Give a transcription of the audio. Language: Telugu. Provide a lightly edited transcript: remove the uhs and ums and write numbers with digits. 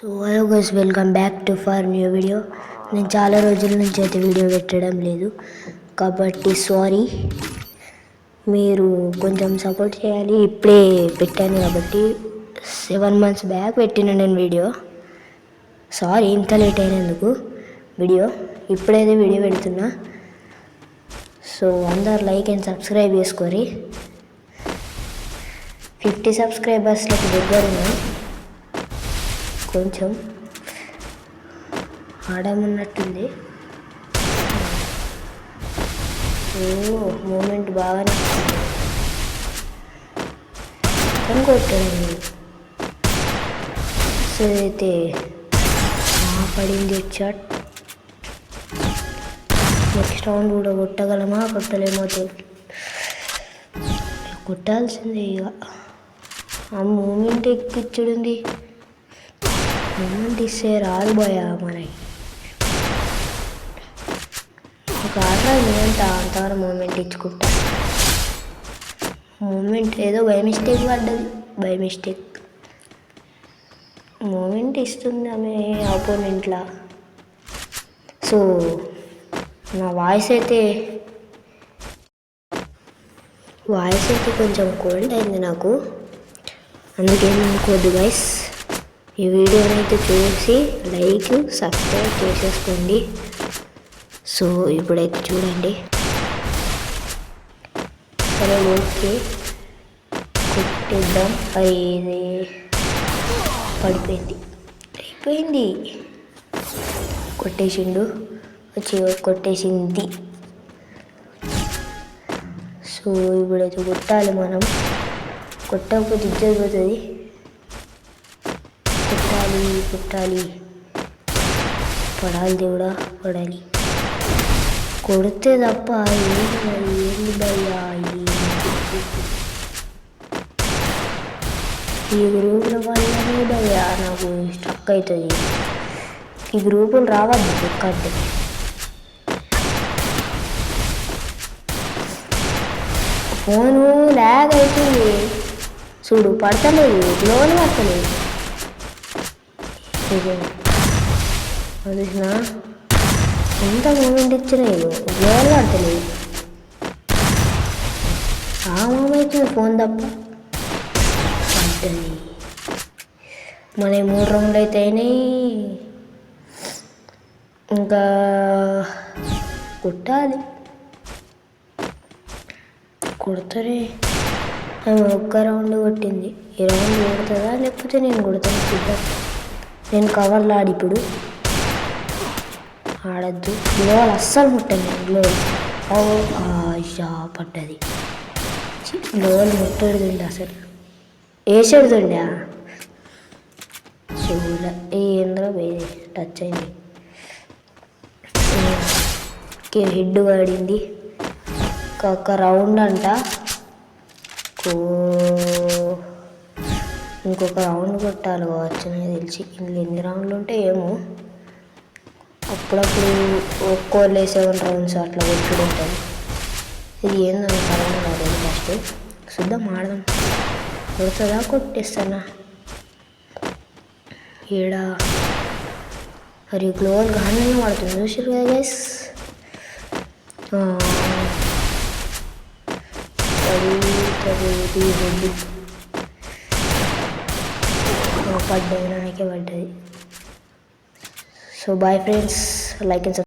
So hello guys, welcome back to for new video. నేను చాలా రోజుల నుంచి అయితే వీడియో పెట్టడం లేదు కాబట్టి సారీ. మీరు కొంచెం సపోర్ట్ చేయాలి. ఇప్పుడే పెట్టాను కాబట్టి 7 months బ్యాక్ పెట్టిన నేను వీడియో. సారీ ఇంత లేట్ అయినందుకు. ఇప్పుడైతే వీడియో పెడుతున్నా. సో అందరు లైక్ అండ్ సబ్స్క్రైబ్ చేసుకోరి. 50 సబ్స్క్రైబర్స్లకు దగ్గర ఉన్నాం. కొంచెం ఆడమన్నట్టుంది. మూమెంట్ బాగానే కొట్టాను. సో అయితే పడింది షాట్. నెక్స్ట్ రౌండ్ కూడా కొట్టగలమా కొట్టలేమో కొట్టాల్సిందే. ఇక ఆ మూమెంట్ ఎక్కిచ్చుడుంది. మూమెంట్ ఇస్తే రాదు భయ మనకి. ఒక ఆర్డర్ నేనంత అంతవరకు మూమెంట్ ఇచ్చుకుంటా. మూమెంట్ ఏదో బై మిస్టేక్ పడ్డది. మూమెంట్ ఇస్తుంది ఆమె ఆపోనెంట్లా. సో నా వాయిస్ అయితే కొంచెం కోల్డ్ అయింది నాకు. అందుకేమనుకోద్దు గైస్. ఈ వీడియోని అయితే చూసి లైక్ సబ్స్క్రైబ్ చేసేసుకోండి. సో ఇప్పుడైతే చూడండి. సరే ఓకే, కొట్టేద్దాం. ఇది అయిపోయింది. కొట్టేసింది. సో ఇప్పుడైతే కొట్టాలి మనం. కొట్టకపోతే ఇజ్జత్ పోతుంది. కొట్టాలి. పడాలి దేవుడా, పడాలి. కొడితే తప్ప ఏంది భయ్యా ఈ గ్రూపుల వల్లనే భయ్యా నాకు స్ట్రక్ అవుతుంది. ఈ గ్రూపులు రావద్దు ఎక్కంటే. ఫోను ల్యాగ్ అవుతుంది. చూడు పడతలేదు, లోన్ పడతలేదు. చూసిన ఎంత మూమెంట్ ఇచ్చినాయి, గోల్ పడతలేదు. ఆ మూమెంట్ ఫోన్ తప్ప పడ్డది. మన 3 రౌండ్లు అయితే అయినాయి. ఇంకా కొడతారే. ఆమె ఒక్క రౌండ్ కొట్టింది. ఈ రౌండ్ కొడుతుందా లేకపోతే నేను కొడతాను చూద్దాం. నేను కవర్లో ఇప్పుడు ఆడద్దు. గ్లోవల్ అస్సలు ముట్టండి. పడ్డది. గ్లోవల్ ముట్టడుదండి, అసలు వేసేడుదండి. చూడ ఏంద్ర వేరే టచ్ అయింది. హెడ్ పడింది. ఒక రౌండ్ అంట. ఇంకొక రౌండ్ కొట్టాలి కావచ్చు నాకు తెలిసి. ఎన్ని రౌండ్లు ఉంటే ఏమో. అప్పుడప్పుడు ఒక్కోళ్ళే 7 rounds అట్లా కొట్టుడు ఉంటుంది. ఇది ఏందని పడడం కాదు. ఫస్ట్ చూద్దాం, ఆడదాం. కొడుతుందా కొట్టేస్తానా ఈడ. మరి గ్లోవల్ గానే పడుతుంది. చూసారు కదా గైస్. పడ్డది, నాకే పడ్డది. So bye friends, like and